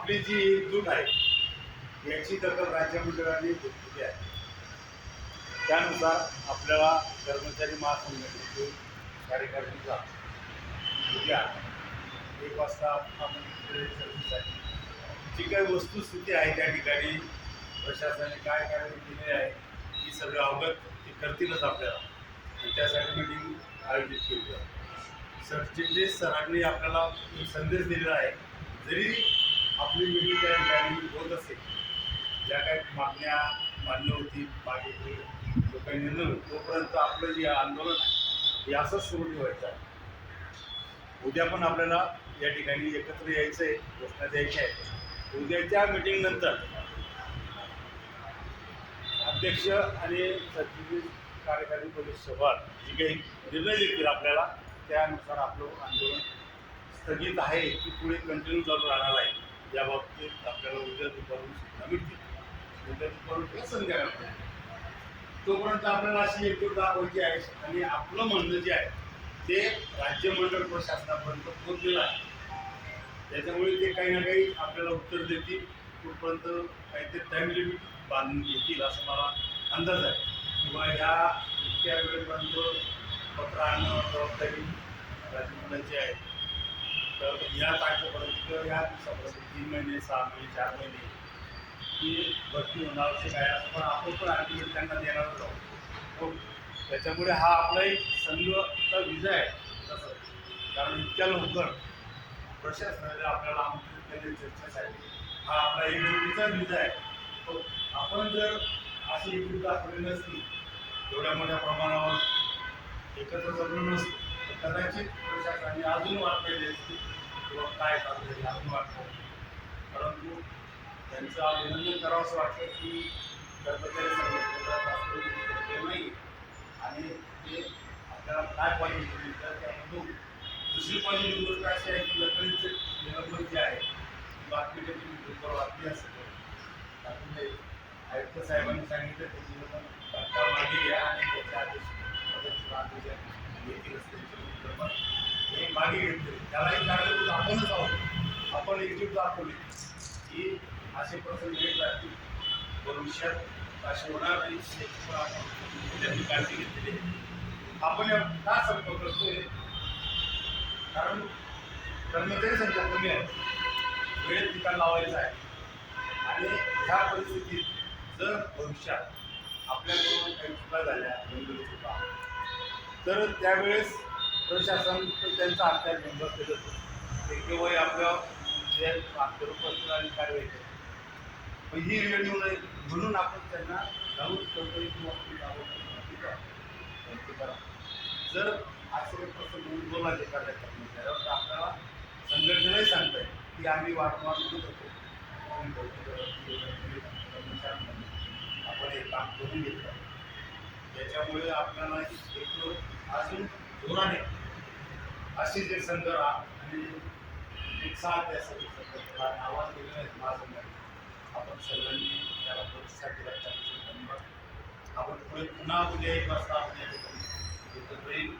आपली जी एकजूट आहे याची दखल राज्यमंडळाने घेतलेली आहे. त्यानुसार आपल्याला कर्मचारी महासंघटनेचे कार्यकारिणीचा उद्या 1 वाजता आपण चर्चेसाठी जी काही वस्तुस्थिती आहे त्या ठिकाणी प्रशासनाने काय कार्य केले आहे ही सगळं अवगत ते करतीलच आपल्याला, आणि त्यासाठी मीटिंग आयोजित केली आहे. सरचिटणीस सरांनी आपल्याला एक संदेश दिलेला आहे, जरी आपली मीटिंग त्या ठिकाणी होत असेल, ज्या काही मागण्या मान्य होती मागे जो काही निर्णय होईल तोपर्यंत आपलं जे आंदोलन आहे हे असंच सुरू ठेवायचं आहे. उद्या पण आपल्याला या ठिकाणी एकत्र यायचं आहे, घोषणा द्यायची आहे. उद्याच्या मीटिंग नंतर अध्यक्ष आणि सरचिटणीस कार्यकारी पोलीस सभा जी काही निर्णय देतील आपल्याला, त्यानुसार आपलं आंदोलन स्थगित आहे की पुढे कंटिन्यू चालू राहणार आहे या बाबतीत आपल्याला उद्या दुपारून सूचना मिळतील. उद्या दुपारून किंवा संध्याकाळपर्यंत तोपर्यंत आपल्याला अशी एकजूट दाखवायची आहे आणि आपलं म्हणणं जे आहे ते राज्यमंडळ प्रशासनापर्यंत पोहोचलेलं आहे. त्याच्यामुळे ते काही ना काही आपल्याला उत्तर देतील. तोपर्यंत काहीतरी टाईम लिमिट बांधून घेतील असं मला अंदाज आहे. किंवा ह्या इतक्या वेळेपर्यंत पत्र आणणं जबाबदारी राज्यमंडळाची आहे. तर या तारखेपर्यंत किंवा या दिवसापर्यंत 3 महिने 6 महिने 4 महिने ही भरती होणं आवश्यक आहे. असं पण आपण पण अल्टिमेट त्यांना देणारच आहोत. हो, त्याच्यामुळे हा आपला एक संघचा विजय आहे तसं, कारण इतक्या लवकर प्रशासनाने आपल्याला आमंत्रित केले चर्चेसाठी. हा आपला एकजुटीचा विजय आहे. हो, आपण जर अशी एकजूट दाखवली नसती, एवढ्या मोठ्या प्रमाणावर एकत्र जमलं नसतं, तर कदाचित प्रशासनाने अजून वाट पाहिली असती किंवा काय चाललं अजून वाटतं. परंतु त्यांचं अभिनंदन करावं असं वाटतं की कर्मचारी संघटनेला नाही, आणि ते आपल्याला काय पॉलिसी दिली तर त्यामधून दुसरी पॉलिसी गोष्ट अशी आहे की लकडीचे निलंबन जे आहे बातमी बातमी असते टाकून जाईल. आयुक्त साहेबांनी सांगितलं त्याची निलंबन तात्काळ मागे घ्या आणि त्याच्या आदेश घेतीलच त्यांचे हे मागे घेतले. त्यालाही कारणीभूत आपणच आहोत. आपण एकजूट दाखवली की असे प्रसंग येत राहतील, भविष्यात असे होणार नाही याची पण आपण त्यांनी काळजी घेतलेली आहे. आपण का संपर्क करतोय, कारण कर्मचारी संख्या कमी आहे, वेळेत ठिकाण लावायचं आहे. आणि ह्या परिस्थितीत जर भविष्यात आपल्याकडून काही चुका झाल्या गंभीर चुका, तर त्यावेळेस प्रशासन त्यांचा अत्याचार नेमकं केलं ते केव्हाही आपल्या जे आत्मरूप आणि कारवाई करतो. ही वेळ येऊ नये म्हणून आपण त्यांना जाऊन ठेवतोय किंवा करा. जर असे प्रसंग उद्भवला एखाद्या कर्मचाऱ्यावर तर आपल्याला संघटनेलाही सांगता येईल की आम्ही वारंवार म्हणत होतो आपण हे काम करून घेतलं. त्याच्यामुळे आपल्याला एक अजून जोराने अशी जे संघ आणि एक साथ त्या संघटनेला आवाज दिलेला आहे महासंघाने. आपण सर्वांनी त्याला प्रतिसाद दिला, त्याबद्दल धन्यवाद. आपण पुढे पुन्हा उद्या 1 वाजता आपण या ठिकाणी एकत्र येईल.